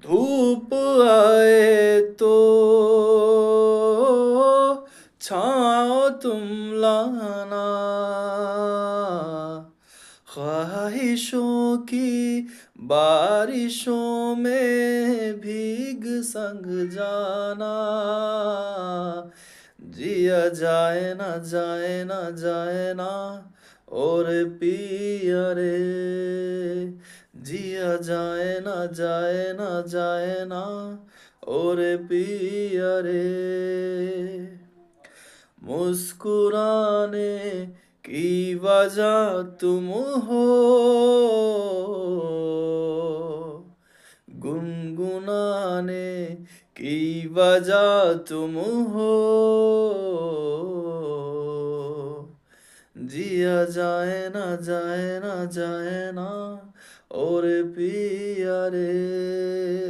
धूप आए तो छाँव तुम लाना, ख्वाहिशों की बारिशों में भीग संग जाना। जिया जाए ना जाए ना जाए ना और पिया रे, जिया जाए ना जाए ना जाए ना और पिया रे। मुस्कुराने की वजह तुम हो, गुनगुनाने की वजह तुम हो। जिया जाए ना जाए ना जाए ना और पिया रे।